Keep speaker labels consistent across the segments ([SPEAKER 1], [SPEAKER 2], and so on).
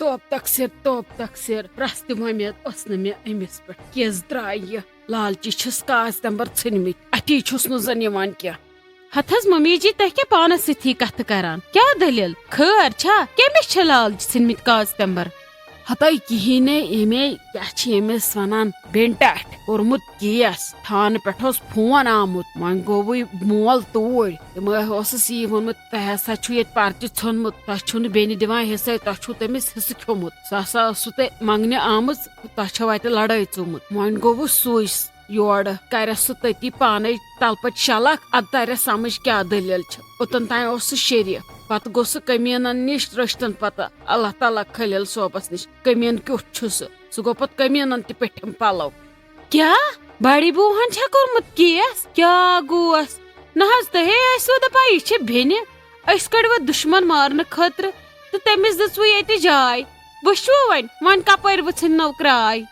[SPEAKER 1] توپ تقسیر رست ومید اس مے امس پہ کیس درائے یہ لالچی چھس کاغذ تمبر ژھنمت اٹی چھس نزن یوان کیا
[SPEAKER 2] ہتھ حظ ممی جی تہ کیا پانس ستی کتھ کران کیا دلیل خیر چھا کمس چھ لالچ ژھنمت کاغذ تمبر
[SPEAKER 1] ہتائی کہین امے کیا امس ونان بین ٹھ کورمت کیس تھانہ پہ فون آمت ون گو مول توڑ تم یہ وونمت تہ ہسا چھ یہ پرچہ ژھنمت تہ چھو بین دان حصہ تہ چھو تمس حصہ کھومت سہ ہسا تہ منگنہ آمت تہ چھ وتہ لڑائی ژومت ون گو سوئی یور کرس سہ تتی پانے تل پت شلک اد ترس سمجھ کیا دلیل اوتن تان سہ شریف پتہ گو سہ کمینن نش رشتن پتہ اللہ تعالیٰ خلیل صوبس نش کمین کیُتھ چھ سہ گو پتہ کمینن تہ پٹھم پلو
[SPEAKER 2] کیا بڑی بوہن چھا کورمت کیس کیا گوس نہ حظ تہے آسو دپا یہ چھ بینہ اس کڑو دشمن مارن خاطر تو تمس دژو یہ جائے وچھو ون کپر وژھن نو کرائے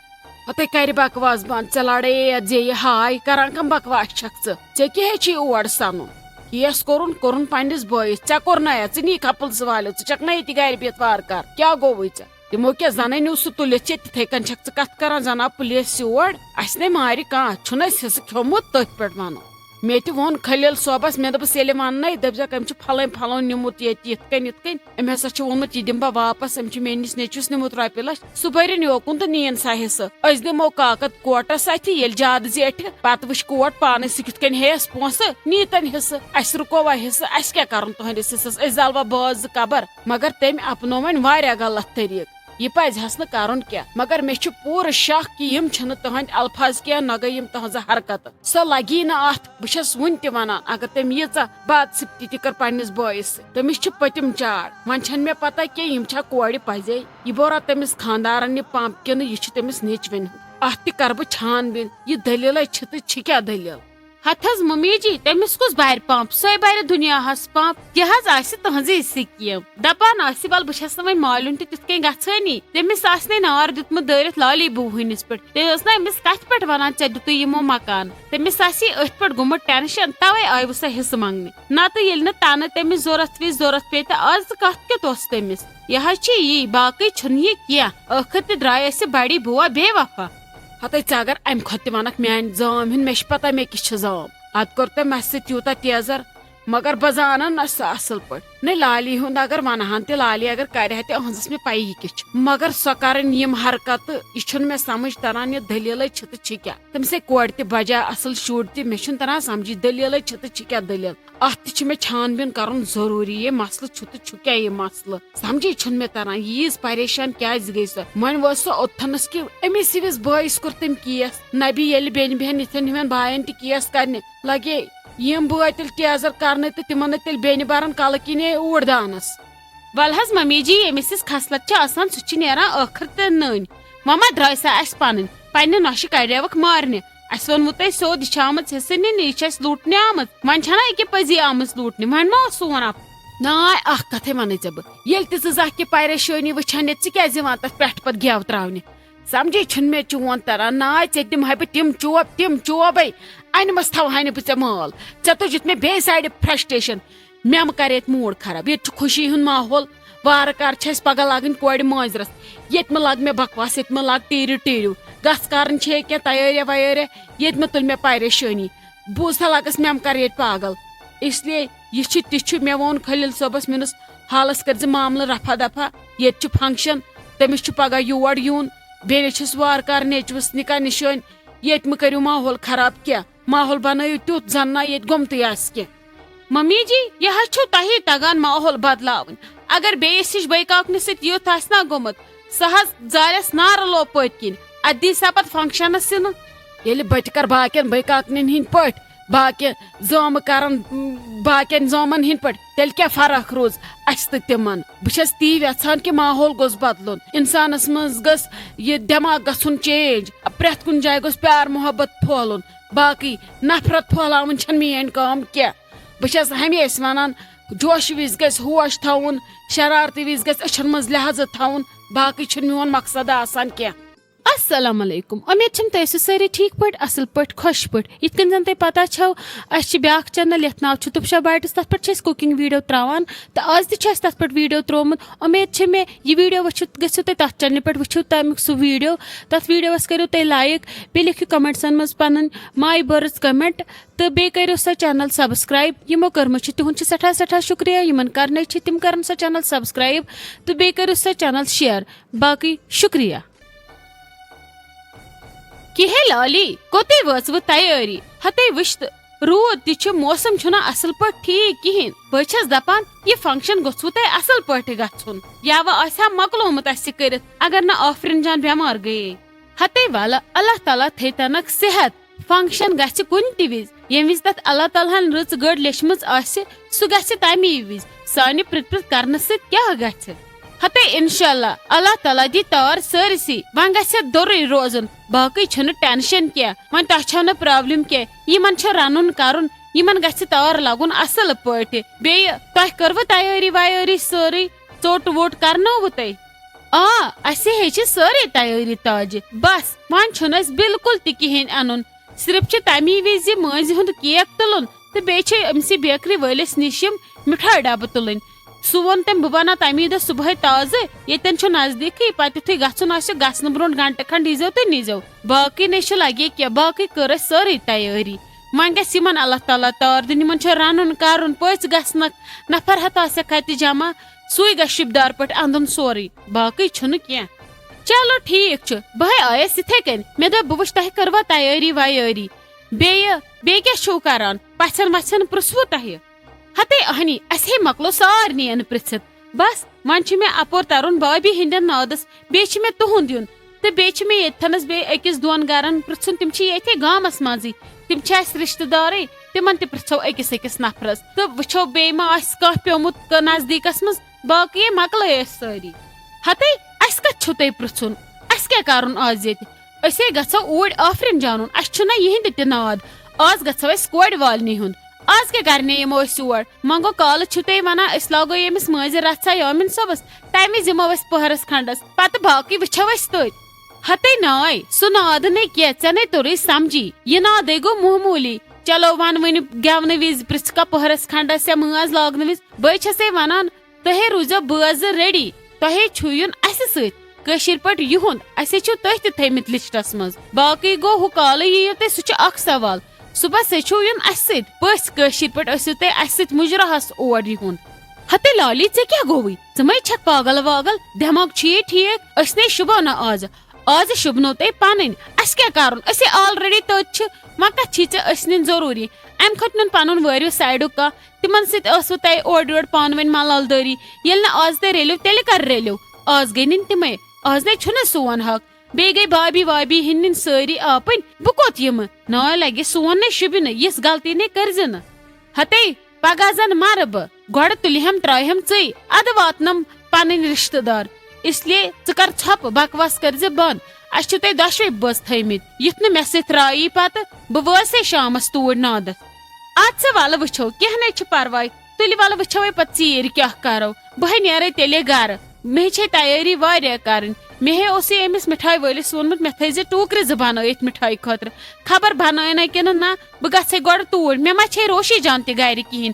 [SPEAKER 1] پتہ کر بکواس بند ژے لڑے ژے یہ ہائے کران کم بکواس چھکھ ژے کیا چھی اور سنن کیس کورن پنس بٲیس ژے کوٚر نا ژٕ نی کپل والو ژٕ چھکھ نا یہ گھر بہت وار کار کیا گوٚوٕے ژےٚ تمو کیا زنے نیو سہ تلتھ تتھے کن چھکھ ژٕ کتھ کران زن آو پولیس یور اس نے مارِ کانٛہہ چھُنہ اسہِ حصہٕ کھیوٚمُت تٔتھۍ پٮ۪ٹھ ونو مے تہِ ووٚن خلیل صوبس مے دوٚپُس ییٚلہِ وننے دپزکھ أمۍ چھُ پھلٲنۍ نِمُت ییٚتہِ یِتھ کٔنۍ أمۍ ہسا چھُ ووٚنمُت یہِ دِمہٕ بہٕ واپس أمۍ چھُ میٲنِس نیٚچوِس نِمُت رۄپیہِ لچھ سُہ بٔرِنۍ یوکُن تہٕ نِیِن سا حصہٕ أسۍ دِمو کاکد کوٹس اتھِ ییٚلہِ زیادٕ زیٹھِ پتہٕ وٕچھ کوٹ پانے سُہ کِتھ کٔنۍ ہیٚیس پونٛسہٕ نیٖتن حصہٕ اسہِ رُکووا حصہٕ اسہِ کیٛاہ کرُن تُہنٛدِس حصس أسۍ زالوا باز زٕ قبر مگر تٔمۍ اپنو وۄنۍ واریاہ غلط طریٖقہٕ یہ پزہس نہٕ کرُن کینٛہہ مگر مےٚ چھُ پوٗرٕ شک کہِ یِم چھِنہٕ تُہنٛدۍ الفاظ کینٛہہ نہ گٔے یِم تُہنٛزٕ حرکتہٕ سۄ لگی نہٕ اتھ بہٕ چھس وُنہِ تہِ ونان اگر تٔمۍ ییٖژاہ بدسِپتی تہِ کٔر پننِس بٲیِس سۭتۍ تٔمِس چھِ پٔتِم چاڑ وۄنۍ چھنہٕ مےٚ پتہ کینٛہہ یِم چھا کورِ پزے یہِ بورا تٔمِس خانٛدارن یہِ پمپ کِنہٕ یہِ چھُ تٔمِس نیچوِنۍ ہُنٛد اتھ تہِ کرٕ بہٕ چھان بین یہِ دٔلیٖلے چھِ تہٕ چھِ کیٛاہ دٔلیٖل
[SPEAKER 2] ہتھ حظ ممی جی تمس کس بر پمپ سۄے بر دنیاہس پمپ یہ حظ آسہِ تہنٛزٕے سکیٖم دپان آسہِ ول بہٕ چھس نہٕ وۄنۍ مالُن تہِ تِتھ کٔنۍ گژھٲنی تٔمِس آسہِ نے نار دیُتمُت دٲرِتھ لالی بوٗہنِس پٮ۪ٹھ تیٚلہِ ٲس نا أمِس کتھ پٮ۪ٹھ ونان ژےٚ دِتُے یِمو مکان تٔمِس آسہِ أتھۍ پٮ۪ٹھ گوٚمُت ٹینشن توے آیوٕ سۄ حصہٕ منٛگنہِ نتہٕ ییٚلہِ نہٕ تنہٕ تٔمِس ضوٚرتھ وِزِ ضوٚرتھ پیٚیہِ تہٕ آز تہٕ کتھ کیُتھ اوس تٔمِس یہِ حظ چھِ یی باقٕے چھُنہٕ یہِ کینٛہہ ٲخٕر تہِ درٛاے اسہِ بڑی بوٗا بے وفا
[SPEAKER 1] ہتائی ژٕ اگر امہِ کھۄتہٕ تہِ ونکھ میانہِ زام ہُنٛد مےٚ چھِ پتہ مےٚ کِس چھِ زام اد کوٚر تٔمۍ مےٚ سۭتۍ تیوٗتاہ تیزر مگر بہٕ زانن نہ سۄ اصل پٲٹھۍ نہ لالی ہُنٛد اگر ونہان تہِ لالی اگر کرِہا تہِ أہنٛزس مےٚ پیی کہِ چھِ مگر سۄ کرٕنۍ یِم حرکتہٕ یہِ چھُنہٕ مےٚ سمجھ تران یہِ دٔلیٖلے چھِ تہٕ چھِ کیٛاہ تٔمِسے کورِ تہِ بجا اصل شُرۍ تہِ مےٚ چھُنہٕ تران سمجھی دٔلیٖلے چھِ تہٕ چھِ کیٛاہ دٔلیٖل اتھ تہِ چھُ مےٚ چھان بیٖن کرُن ضروٗری یہِ مسلہٕ چھُ تہٕ چھُ کیٛاہ یہِ مسلہٕ سمجھی چھُنہٕ مےٚ تران ییٖژ پریشان کیٛازِ گٔے سۄ وۄنۍ وٲژ سۄ اوٚتتھنس کہِ أمِس ہِوِس بٲیِس کوٚر تٔمۍ کیس نبی ییٚلہِ بیٚنہِ بیٚہن یِتھٮ۪ن ہِوٮ۪ن بایَن تہِ کیس کرنہِ لگے یِم بٲے تیٚلہِ ٹیزر کرنہٕ تہٕ تِمن نہٕ تیٚلہِ بیٚنہِ برن کلہٕ کِنے اوٗر دانس
[SPEAKER 2] ول حظ ممی جی ییٚمِس یِژھ خصلت چھِ آسان سُہ چھِ نیران ٲخٕر تہٕ نٔنۍ وۄنۍ ما درٛاے سا اسہِ پننہِ نۄشہِ کڑیوکھ مارنہِ اسہِ ووٚنوٕ تۄہہِ سیوٚد یہِ چھِ آمٕژ حصہٕ نِنہِ یہِ چھِ اسہِ لوٗٹنہِ آمٕژ وۄنۍ چھنا أکیاہ پٔزی آمٕژ لوٗٹنہِ وۄنۍ ما اوس سون اپ
[SPEAKER 1] ناے اکھ کتھے ونے ژےٚ بہٕ ییٚلہِ تہِ ژٕ زانٛہہ کہِ پریشٲنی وٕچھان ژٕ کیٛازِ یِوان تتھ پٮ۪ٹھٕ پتہٕ گٮ۪و تراونہِ سمجھی چھُنہٕ مےٚ چون تران ناے ژےٚ دِمہٕ ہا بہٕ تِم چوبے انمس تھاوہاے نہٕ بہٕ ژےٚ مال ژےٚ تُجِتھ مےٚ بیٚیہِ سایڈِ فرسٹریشن مےٚ مہٕ کر ییٚتہِ موٗڈ خراب ییٚتہِ چھُ خوشی ہُنٛد ماحول وارٕ کارٕ چھِ اسہِ پگہہ لاگٕنۍ کورِ مٲنزرس ییٚتہِ مہ لگ مےٚ بکواس ییٚتہِ مہ لگ ٹیٖرِو گژھ کرٕنۍ چھے کینٛہہ تیٲریا ویٲریا ییٚتہِ مہ تُل مےٚ پریشٲنی بوٗزتھا لگس مےٚ مہ کر ییٚتہِ پاگل اس لیے یہِ چھِ تہِ چھُ مےٚ ووٚن خلیل صٲبس میٲنِس حالس کٔرۍ زِ معاملہٕ رفا دفا ییٚتہِ چھُ فنکشن تٔمِس چھُ پگہہ یور یُن بیٚیہِ چھُس وارٕ کارٕ نیچوِس نِکاح نِشٲنۍ ییٚتہِ مہ کٔرِو ماحول خراب کینٛہہ ماحول بنٲیِو تیُتھ زن نہ ییٚتہِ گوٚمتٕے آسہِ کینٛہہ
[SPEAKER 2] ممی جی یہ حظ چھُو تۄہی تگان ماحول بدلاوٕنۍ اگر بیٚیِس ہِش بٲکاکنہِ سۭتۍ یُتھ آسہِ نا گوٚمُت سۄ حظ زالٮ۪س نارٕ لوٚب پٔتۍ کِنۍ ادٕ دی سا پتہٕ فنکشنس یِنہٕ
[SPEAKER 1] ییٚلہِ بہٕ تہِ کر باقین بٲکاکنٮ۪ن ہِنٛدۍ پٲٹھۍ باقین زامہٕ کرن باقین زامن ہِنٛدۍ پٲٹھۍ تیٚلہِ کیٛاہ فرق روٗز اسہِ تہٕ تِمن بہٕ چھس تی یژھان کہِ ماحول گوٚژھ بدلُن انسانس منٛز گٔژھ یہِ دٮ۪ماغ گژھُن چینج پرٮ۪تھ کُنہِ جایہِ گوٚژھ پیار محبت پھۄلُن باقٕے نفرت پھۄلاوٕنۍ چھنہٕ میٲنۍ کٲم کینٛہہ بہٕ چھس ہمیشہِ ونان جوشہٕ وِزِ گژھِ ہوش تھاوُن شرارتہٕ وِزِ گژھِ أچھن منٛز لحاظت تھاوُن باقٕے چھُنہٕ میون مقصد آسان کینٛہہ
[SPEAKER 2] السلام علیکم امید چھم تُہۍ ٲسِو سٲری ٹھیٖک پٲٹھۍ اَصٕل پٲٹھۍ خۄش پٲٹھۍ یِتھ کٔنۍ زَن تۄہہِ پتہ چھو اَسہِ چھِ بیٛاکھ چَنَل یَتھ ناو چھُ تُپشا بایٹٕس تَتھ پٮ۪ٹھ چھِ أسۍ کُکِنٛگ ویٖڈیو ترٛاوان تہٕ آز تہِ چھُ اَسہِ تَتھ پٮ۪ٹھ ویٖڈیو ترٛوومُت اُمید چھِ مےٚ یہِ ویٖڈیو وٕچھِتھ گٔژھِو تُہۍ تَتھ چَنلہِ پٮ۪ٹھ وٕچھِو تَمیُک سُہ ویٖڈیو تَتھ ویٖڈیوَس کٔرِو تُہۍ لایک بیٚیہِ لیکھِو کَمٮ۪نٛٹسَن منٛز پَنٕنۍ ماے بٔرٕز کَمٮ۪نٛٹ تہٕ بیٚیہِ کٔرِو سۄ چَنَل سَبسکرایب یِمو کٔرمٕژ چھِ تِہُنٛد چھِ سٮ۪ٹھاہ سٮ۪ٹھاہ شُکریہ یِمن کَرنے چھِ تِم کَرن سۄ چَنَل سَبسکرایب تہٕ بیٚیہِ کٔرِو سۄ چَنَل شِیر باقٕے شُکریہ. کِہے لالی کوٚتٕے وٲژوٕ تیٲری ہتے وٕچھ تہٕ روٗد تہِ چھُ موسم چھُنہٕ اصل پٲٹھۍ ٹھیٖک کِہیٖنۍ بہٕ چھس دپان یہِ فنکشن گوٚژھوٕ تۄہہِ اصل پٲٹھۍ گژھُن یا وۄنۍ آسہِ ہا مۄکلومُت اسہِ کٔرِتھ اگر نہٕ آفرین جان بٮ۪مار گٔیے ہتے والہ اللہ تعالیٰ تھٲیتنکھ صحت فنکشن گژھِ کُنہِ تہِ وِزِ ییٚمہِ وِزِ تتھ اللہ تعالیٰ ہن رٕژ گٔڑ لیچھمٕژ آسہِ سُہ گژھِ تمی وِزِ سانہِ پرٛتھ پرٛتھ کرنہٕ سۭتۍ کیٛاہ گژھِ ہتے انشاء اللہ اللہ تعالیٰ دی تار سٲرسٕے وۄنۍ گژھِ دوٚرٕے روزُن باقٕے چھُنہٕ ٹینشن کینٛہہ وۄنۍ تۄہہِ چھو نہٕ پرابلم کینٛہہ یِمن چھُ رنُن کرُن یِمن گژھِ تار لگُن اصل پٲٹھۍ بیٚیہِ تۄہہِ کٔروٕ تیٲری ویٲری سٲرٕے ژوٚٹ ووٚٹ کرنووٕ تۄہہِ اسہِ ہیٚچھِ سٲرٕے تیٲری تاجہِ بس وۄنۍ چھُنہٕ اسہِ بالکل تہِ کِہیٖنۍ انُن صرف چھُ تمی وِزِ مٲنٛزِ ہُنٛد کیک تُلُن تہٕ بیٚیہِ چھِ أمسٕے بیکری وٲلِس نِش یِم مِٹھٲے ڈبہٕ تُلٕنۍ سُہ ووٚن تٔمۍ بہٕ بناو تمی دۄہ صبحٲے تازٕ ییٚتٮ۪ن چھُ نزدیٖکٕے پتہٕ یُتھُے گژھُن آسہِ گژھنہٕ برونٛٹھ گنٹہٕ کھنٛڈ ییٖزیو تہٕ نیٖزیو باقٕے نَے چھُ لگے کینٛہہ باقٕے کٔر اَسہِ سٲرٕے تیٲری وۄنۍ گژھِ یِمن اللہ تعالیٰ تار دِنۍ یِمن چھُ رنُن کرُن پٔژھۍ گژھنکھ نفر ہتھ آسٮ۪کھ اتہِ جمع سُے گژھِ شِبدار پٲٹھۍ انُن سورُے باقٕے چھُنہٕ کینٛہہ چلو ٹھیٖک چھُ بہے آیس یِتھے کٔنۍ مےٚ دوٚپ بہٕ وٕچھِ تۄہہِ کٔروا تیٲری ویٲری بیٚیہِ کیٛاہ چھُو کران پژھٮ۪ن وژھٮ۪ن پرژھوٕ تۄہہِ ہتے اہنی اسہِ ہے مۄکلو سارنٕے پرژھِتھ بس وۄنۍ چھُ مےٚ اپور ترُن بھابی ہٕنٛدٮ۪ن نادس بیٚیہِ چھُ مےٚ تُہُنٛد یُن تہٕ بیٚیہِ چھُ مےٚ ییٚتھنس بیٚیہِ أکِس دۄن گرن پرژھُن تِم چھِ ییٚتھی گامس منٛزٕے تِم چھِ اسہِ رشتہٕ دارٕے تِمن تہِ پرژھو أکِس أکِس نفرس تہٕ وٕچھو بیٚیہِ ما آسہِ کانٛہہ پیومُت نزدیٖکس منٛز باقٕے مۄکلٲے أسۍ سٲری ہتے اسہِ کتہِ چھُو تۄہہِ پرژھُن اسہِ کیٛاہ کرُن آز ییٚتہِ أسۍ ہے گژھو اوٗرۍ آفرین جانُن اسہِ چھُنہ یِہنٛدِ تہِ ناد آز گژھو أسۍ کورِ والنٕے ہُنٛد آز کیٛاہ کرنے یِمو أسۍ یور وۄنۍ گوٚو کالہٕ چھِو تُہۍ ونان أسۍ لاگو ییٚمِس مٲنٛزِ رژھا یامِن صٲبس تمہِ وِزِ یِمو أسۍ پٔہرس کھنڈس پتہٕ باقٕے وٕچھو أسۍ تٔتۍ ہتے ناے سُہ ناد نَے کینٛہہ ژےٚ نَے توٚرُے سمجھی یہِ نادے گوٚو معموٗلی چلو وۄنۍ ؤنہِ گٮ۪ونہٕ وِزِ پرژھکا پٔہرس کھنڈس یا مٲنٛز لاگنہٕ وِزِ بہٕ چھسے ونان تُہۍ روٗزیو بٲژٕ ریڈی تۄہے چھُو یُن اسہِ سۭتۍ کٲشِر پٲٹھۍ یِہُنٛد اسے چھِو تُہۍ تہِ تھٲیمٕتۍ لسٹس منٛز باقٕے گوٚو ہُہ کالہٕ یِیِو تُہۍ سُہ چھُ اکھ سوال صُبحس چھُو یُن اسہِ سۭتۍ پٔژھۍ کٲشِر پٲٹھۍ ٲسِو تُہۍ اسہِ سۭتۍ مُجراہس اور یِہُنٛد ہتے لالی ژےٚ کیٛاہ گوٚوُے ژٕ مے چھکھ پاگل واگل دٮ۪ماغ چھُیے ٹھیٖک أسۍ نَے شوٗبو نہٕ آز شوٗبنو تۄہہِ پنٕنۍ اسہِ کیٛاہ کرُن أسۍ ہے آلریڈی تٔتۍ چھِ وۄنۍ کتھ چھی ژےٚ أسۍ نِنۍ ضروٗری امہِ کھۄتہٕ نیُن پنُن وٲرِو سایڈُک کانٛہہ تِمن سۭتۍ ٲسوٕ تۄہہِ اورٕ یورٕ پانہٕ ؤنۍ ملالدٲری ییٚلہِ نہٕ آز تُہۍ رٔلِو تیٚلہِ کر رٔلِو آز گٔے نِنۍ تِمے آز نَے چھُنہٕ سون حق بیٚیہِ گٔے بھابی وابی ہِنٛدۍ نِنۍ سٲری آپٕنۍ بہٕ کوٚت یِمہٕ ناے لگہِ سون نَے شوٗبہِ نہٕ یِژھ غلطی نَے کٔرزِ نہٕ ہتے پگاہ زن مرٕ بہٕ گۄڈٕ تُلہم ترٛٲیہم ژٕے ادٕ واتنم پنٕنۍ رشتہٕ دار اسلیے ژٕ کر ژھۄپہٕ بکواس کٔرزِ بنٛد اسہِ چھِو تۄہہِ دۄشوے بٲژ تھٲیمٕتۍ یُتھ نہٕ مےٚ سۭتۍ رایی پتہٕ بہٕ وٲژے شامس توٗرۍ نادس اد سا ولہٕ وٕچھو کینٛہہ نَے چھُ پرواے تُلہِ ولہٕ وٕچھو پتہٕ ژیٖرۍ کیٛاہ کرو بہے نیرے تیٚلے گرٕ مےٚ چھے تیٲری واریاہ کرٕنۍ مےٚ ہے اوسُے أمِس مِٹھٲے وٲلِس ووٚنمُت مےٚ تھٲیزِ ٹوٗکرِ 2 بنٲیِتھ مِٹھٲے خٲطرٕ خبر بنٲینا کِنہٕ نہ بہٕ گژھے گۄڈٕ توٗرۍ مےٚ ما چھے روشی جان تہِ گرِ کِہینۍ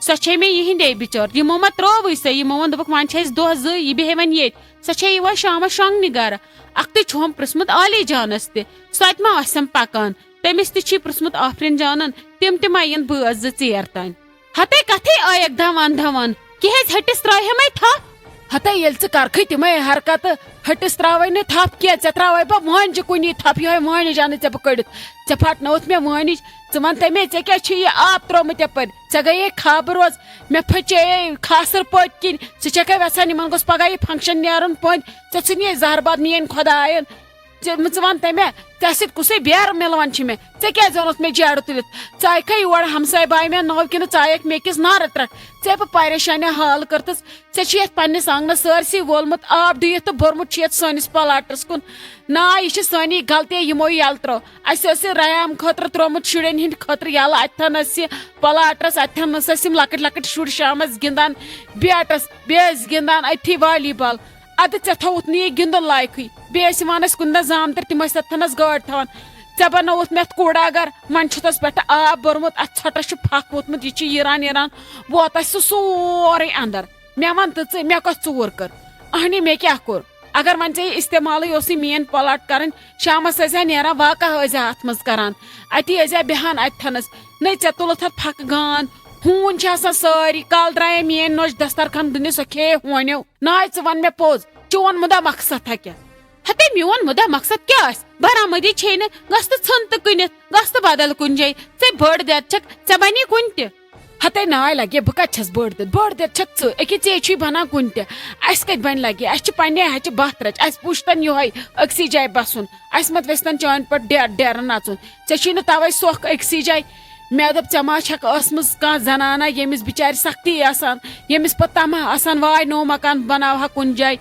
[SPEAKER 2] سۄ چھے مےٚ یِہنٛدے بِچٲر یِمو ما ترٛووٕے سۄ یِمو ووٚن دوٚپُکھ وۄنۍ چھِ أسۍ دۄہ 2 یہِ بیٚہے وۄنۍ ییٚتہِ سۄ چھے یِوان شامس شۄنٛگنہِ گرٕ اکھتُے چھُہم پرژھمُت عالی جانس تہِ سۄ تہِ ما آسٮ۪م پکان تٔمِس تہِ چھی پرژھمُت آفرین جانن تِم تہِ ما یِن بٲژ 2 ژیر تانۍ ہتے کتھے آیکھ دھوان کیٛازِ ہٹِس ترٛایہمے تھپھ ہتے ییٚلہِ ژٕ کرکھٕے تِمے حرکتہٕ ہٹِس تراوے نہٕ تھپھ کینٛہہ ژےٚ تراوے بہٕ وٲنجہِ کُنی تھپھ یِہوے وٲنِج انہٕ ژےٚ بہٕ کٔڑِتھ ژےٚ پھٹنووُتھ مےٚ وٲنِج ژٕ ون تمے ژےٚ کیٛاہ چھُ یہِ آب تروومُت یپٲرۍ ژےٚ گٔیے خابہٕ روز مےٚ پھچے خاصر پٔتۍ کِنۍ ژٕ چھکھے ویژھان یِمن گوٚژھ پگاہ یہِ فنکشن نیرُن پٔتۍ ژےٚ ژھٕنی زہرباد میٲنۍ خۄداین ژٕ ون تمے ژےٚ سۭتۍ کُسے بیرٕ مِلوان چھِ مےٚ ژےٚ کیٛازِ اوٚنُتھ مےٚ جیڈٕ تُلِتھ ژٕ آیکھے یور ہمساے باے مےٚ نو کِنہٕ ژٕ آیکھ مےٚ کِس نارٕ ترٛٹھ ژےٚ بہٕ پریشٲنی حال کٔرتٕس ژےٚ چھُ یتھ پننِس آنگنس سٲرسٕے وولمُت آب ڈُیِتھ تہٕ بوٚرمُت چھُ یتھ سٲنِس پلاٹس کُن نا یہِ چھِ سٲنی غلطی یِمو یلہٕ ترٛوو اسہِ ٲس یہِ رَیام خٲطرٕ تروومُت شُرٮ۪ن ہٕنٛدِ خٲطرٕ یلہٕ اتھن ٲسۍ یہِ پلاٹس اتھن ٲسۍ یِم لۄکٕٹۍ لۄکٕٹۍ شُرۍ شامس گِنٛدان بیٹس بیٚیہِ ٲسۍ گِنٛدان أتھی والی بال
[SPEAKER 1] اد ژے تھوت نہٕ یہِ گِنٛدُن لایقٕے بیٚیہِ ٲسۍ یِوان اَسہِ کُنہِ دۄہ زامتٕرۍ تِم ٲسۍ تَتھنَس گٲڑۍ تھاوان ژےٚ بنووُتھ مےٚ کوڑا گر وۄنۍ چھُ تَس پٮ۪ٹھٕ آب بوٚرمُت اَتھ ژھۄٹَس چھُ پھکھ ووتمُت یہِ چھُ یِران ووت اَسہِ سُہ سورُے اَندر مےٚ وَن تہٕ ژٕ مےٚ کۄس ژوٗر کٔر اہنی مےٚ کیٛاہ کوٚر اگر وۄنۍ ژےٚ یہِ استعمالٕے اوسُے میٛٲنۍ پلاٹ کَرٕنۍ شامَس ٲسۍ نیران واقع ٲسۍ اَتھ منٛز کَران اَتی ٲسۍ بیٚہان اَتھٮ۪نَس نٔے ژےٚ تُلُتھ اَتھ پھکہٕ گانٛد ہوٗنۍ چھِ آسان سٲری کالہٕ درٛایے میٛٲنۍ نۄش دسترخان دٕنہِ سۄ کھیٚیے ہونیو ناے ژٕ وَن مےٚ پوٚز چون مُدا مقصد تھا کیٛاہ
[SPEAKER 2] ہتے میون مُدا مقصد کیٛاہ آسہِ برآمدی چھے نہٕ گژھ تہٕ ژھٕن تہٕ کٕنِتھ گژھ تہٕ بدل کُنہِ جایہِ ژےٚ بٔڑ دٮ۪د چھکھ ژےٚ بنی کُنہِ تہِ
[SPEAKER 1] ہتے ناے لگے بہٕ کتہِ چھس بٔڑ دٮ۪د چھکھ ژٕ أکیاہ ژےٚ چھُے بنان کُنہِ تہِ اَسہِ کتہِ بنہِ لگے اَسہِ چھِ پننہِ ہچہِ بتھ رچ اَسہِ پوٗچھتن یِہوے أکسٕے جایہِ بسُن اَسہِ مت ویٚژھتن چٲنۍ پٲٹھۍ ڈیرٕ نژُن ژےٚ چھُے نہٕ توے سۄکھ أکسٕے جایہِ مےٚ دوٚپ ژےٚ ما چھکھ ٲسمٕژ کانٛہہ زنانا ییٚمِس بِچارِ سختی آسان ییٚمِس پتہٕ تمہ آسان واے نوٚو مکان بناوہا کُنہِ جایہِ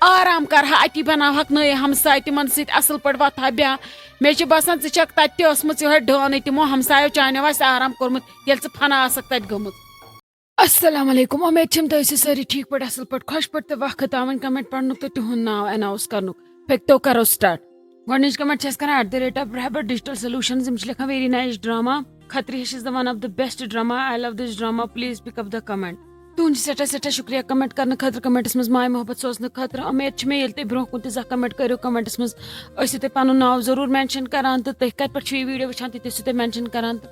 [SPEAKER 1] آرام کرہا اتی بناوہکھ نٔے ہمساے تِمن سۭتۍ اصل پٲٹھۍ وۄتھہا بیٚہہ مےٚ چھُ باسان ژٕ چھکھ تتہِ تہِ ٲسمٕژ یِہوے ڈٲنٕے تِمو ہمسایو چانیو آسہِ آرام کوٚرمُت ییٚلہِ ژٕ فنا آسکھ تتہِ گٔمٕژ السلام علیکم امید چھم تُہۍ ٲسِو سٲری ٹھیٖک پٲٹھۍ اصل پٲٹھۍ خۄش پٲٹھۍ تہٕ وقت آوٕنۍ کمنٹ پرنُک تہٕ تِہُنٛد ناو اناوُس کرنُک پٔکتو کرو سٹارٹ گۄڈنِچ کمنٹ چھِ أسۍ کران @رحبر ڈِجٹل سولوشنز یِم چھِ لیکھان ویری نایس ڈراما خطرٕ ہِش is the one of the best drama I love this drama please pick up the comment تُہُنٛد چھُ سٮ۪ٹھاہ شُکریہ کمنٹ کرنہٕ خٲطرٕ کمنٹس منٛز ماے محبت سوزنہٕ خٲطرٕ امید چھِ مےٚ ییٚلہِ تُہۍ برونٛہہ کُن تہِ زانٛہہ کمنٹ کٔرِو کمنٹس منٛز ٲسِو تُہۍ پنُن ناو ضروٗر مینشن کران تہٕ تُہۍ کتہِ پٮ۪ٹھ چھِو یہِ ویٖڈیو وٕچھان تہِ ٲسِو تُہۍ مینشن کران تہٕ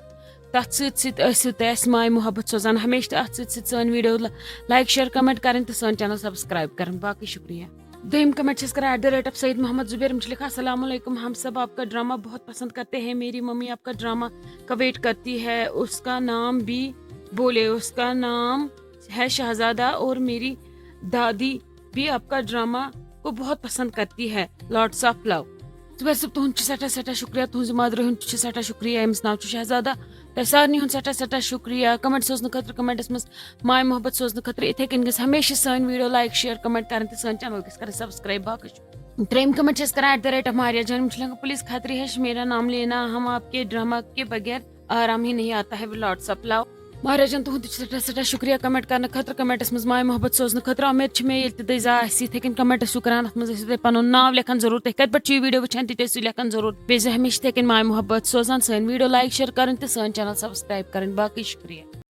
[SPEAKER 1] تتھ سۭتۍ سۭتۍ ٲسِو تُہۍ اَسہِ ماے محبت سوزان ہمیشہٕ تہٕ اتھ سۭتۍ سۭتۍ سٲنۍ ویٖڈیو لایک شیر کمنٹ کرٕنۍ تہٕ سٲنۍ چینل سبسکرایب کرٕنۍ باقٕے شُکریہ دوٚیِم کمنٹ چھِ أسۍ کران @سعید محمد زبیر یِم چھِ لیکھان السلام علیکم ہم سب آپ کا ڈرامہ بہت پسند کرتے ہیں میری ممی آپ کا ڈرامہ کا ویٹ کرتی ہے اس کا نام بھی بولے اس کا نام ہے شہزادہ اور میری دادی بھی آپ کا ڈرامہ کو بہت پسند کرتی ہے لاٹس آف لو زبیر صٲب تُہُنٛد چھُ سٮ۪ٹھاہ شُکریہ تُہنٛزِ مادرِ ہُنٛد تہِ چھُ سٮ۪ٹھاہ شُکریہ ییٚمِس ناو چھُ شہزادہ تۄہہِ سارنٕے ہُنٛد سٮ۪ٹھاہ شُکریہ کمنٹ سوزنہٕ خٲطرٕ کمنٹس منٛز ماے محبت سوزنہٕ خٲطرٕ یِتھے کٔنۍ گژھِ ہمیشہٕ سٲنۍ ویٖڈیو لایک شیر کمنٹ کرٕنۍ تہٕ سٲنۍ چینل گژھِ کَرٕنۍ سبسکرایب باقٕے ترٛیٚیِم کمنٹ چھِ أسۍ کران @ماریا جان یِم چھِ لیکھان پلیٖز خطرٕ ہش میرا نام لینا ہم آپ کے ڈرامہ کے بغیر آرام ہی نہیں آتا ہے لاٹس آف لو ماریا جان تُہُنٛد تہِ چھُ سٮ۪ٹھاہ شُکریہ کمنٹ کرنہٕ خٲطرٕ کمنٹس منٛز ماے محبت سوزنہٕ خٲطرٕ امید چھِ مےٚ ییٚلہِ تہِ تُہۍ زانٛہہ اَسہِ یِتھے کٔنۍ کمنٹ ٲسِو کران اتھ منٛز ٲسِو تُہۍ پنُن ناو لیکھان ضروٗر تُہۍ کتہِ پٮ۪ٹھ چھِو یہِ ویٖڈیو وٕچھان تہِ ٲسِو لیکھان ضروٗر بیٚیہِ ٲسۍزیو ہمیشہٕ یِتھے کٔنۍ ماے محبت سوزان سٲنۍ ویٖڈیو لایک شیر کرٕنۍ تہٕ سٲنۍ چینل سبسکرایب کرٕنۍ باقٕے شُکریہ